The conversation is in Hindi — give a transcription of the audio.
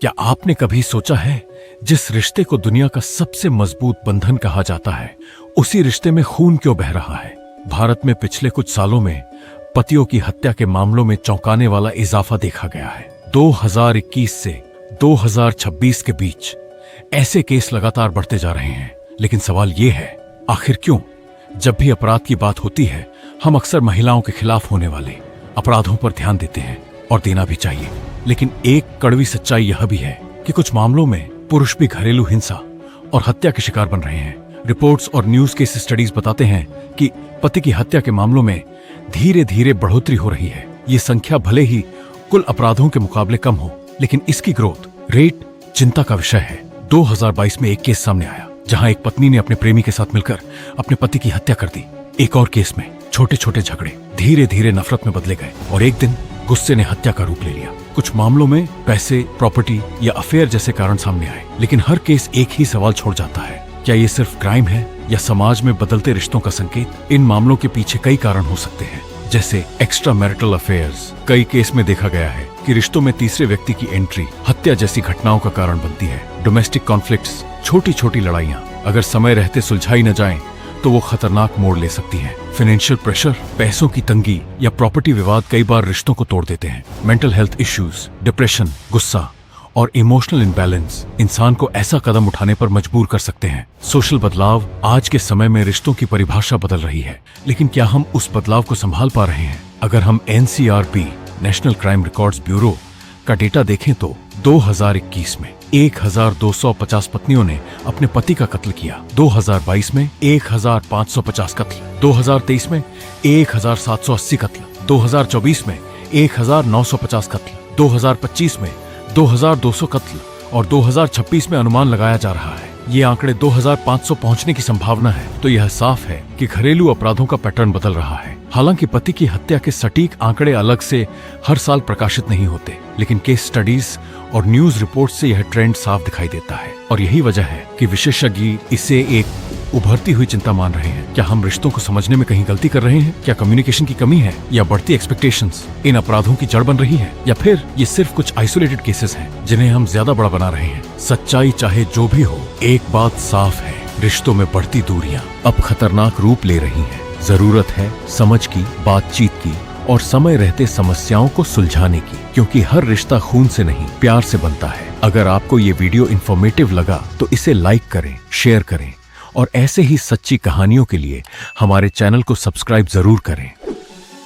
क्या आपने कभी सोचा है जिस रिश्ते को दुनिया का सबसे मजबूत बंधन कहा जाता है, उसी रिश्ते में खून क्यों बह रहा है? भारत में पिछले कुछ सालों में पतियों की हत्या के मामलों में चौंकाने वाला इजाफा देखा गया है। 2021 से 2026 के बीच ऐसे केस लगातार बढ़ते जा रहे हैं। लेकिन सवाल ये है, आखिर क्यों? जब भी अपराध की बात होती है, हम अक्सर महिलाओं के खिलाफ होने वाले अपराधों पर ध्यान देते हैं, और देना भी चाहिए। लेकिन एक कड़वी सच्चाई यह भी है कि कुछ मामलों में पुरुष भी घरेलू हिंसा और हत्या के शिकार बन रहे हैं। रिपोर्ट्स और न्यूज केस स्टडीज बताते हैं कि पति की हत्या के मामलों में धीरे धीरे बढ़ोतरी हो रही है। ये संख्या भले ही कुल अपराधों के मुकाबले कम हो, लेकिन इसकी ग्रोथ रेट चिंता का विषय है। 2022 में एक केस सामने आया जहां एक पत्नी ने अपने प्रेमी के साथ मिलकर अपने पति की हत्या कर दी। एक और केस में छोटे छोटे झगड़े धीरे धीरे नफरत में बदले गए और एक दिन गुस्से ने हत्या का रूप ले लिया। कुछ मामलों में पैसे, प्रॉपर्टी या अफेयर जैसे कारण सामने आए, लेकिन हर केस एक ही सवाल छोड़ जाता है, क्या ये सिर्फ क्राइम है या समाज में बदलते रिश्तों का संकेत? इन मामलों के पीछे कई कारण हो सकते हैं, जैसे एक्स्ट्रा मैरिटल अफेयर्स। कई केस में देखा गया है कि रिश्तों में तीसरे व्यक्ति की एंट्री हत्या जैसी घटनाओं का कारण बनती है। डोमेस्टिक कॉन्फ्लिक्ट्स, छोटी छोटी लड़ाइयां अगर समय रहते सुलझाई न जाएं, तो वो खतरनाक मोड़ ले सकती हैं। फाइनेंशियल प्रेशर, पैसों की तंगी या प्रॉपर्टी विवाद कई बार रिश्तों को तोड़ देते हैं। मेंटल हेल्थ इश्यूज, डिप्रेशन, गुस्सा और इमोशनल इम्बैलेंस इंसान को ऐसा कदम उठाने पर मजबूर कर सकते हैं। सोशल बदलाव आज के समय में रिश्तों की परिभाषा बदल रही है, लेकिन क्या हम उस बदलाव को संभाल पा रहे हैं? अगर हम NCRP national crime records bureau का डेटा देखें तो 2021 में 1250 पत्नियों ने अपने पति का कत्ल किया। 2022 में 1550 कत्ल, 2023 में 1780 कत्ल, 2024 में 1950 कत्ल, 2025 में 2200 कत्ल और 2026 में अनुमान लगाया जा रहा है ये आंकड़े 2500 पहुंचने की संभावना है। तो यह साफ है कि घरेलू अपराधों का पैटर्न बदल रहा है। हालांकि पति की हत्या के सटीक आंकड़े अलग से हर साल प्रकाशित नहीं होते, लेकिन केस स्टडीज और न्यूज रिपोर्ट से यह ट्रेंड साफ दिखाई देता है। और यही वजह है कि विशेषज्ञ इसे एक उभरती हुई चिंता मान रहे हैं। क्या हम रिश्तों को समझने में कहीं गलती कर रहे हैं? क्या कम्युनिकेशन की कमी है या बढ़ती एक्सपेक्टेशंस इन अपराधों की जड़ बन रही है? या फिर ये सिर्फ कुछ आइसोलेटेड केसेस हैं जिन्हें हम ज्यादा बड़ा बना रहे हैं? सच्चाई चाहे जो भी हो, एक बात साफ है, रिश्तों में बढ़ती दूरियां अब खतरनाक रूप ले रही हैं। जरूरत है समझ की, बातचीत की और समय रहते समस्याओं को सुलझाने की, क्योंकि हर रिश्ता खून से नहीं प्यार से बनता है। अगर आपको ये वीडियो इंफॉर्मेटिव लगा तो इसे लाइक करें, शेयर करें और ऐसे ही सच्ची कहानियों के लिए हमारे चैनल को सब्सक्राइब जरूर करें।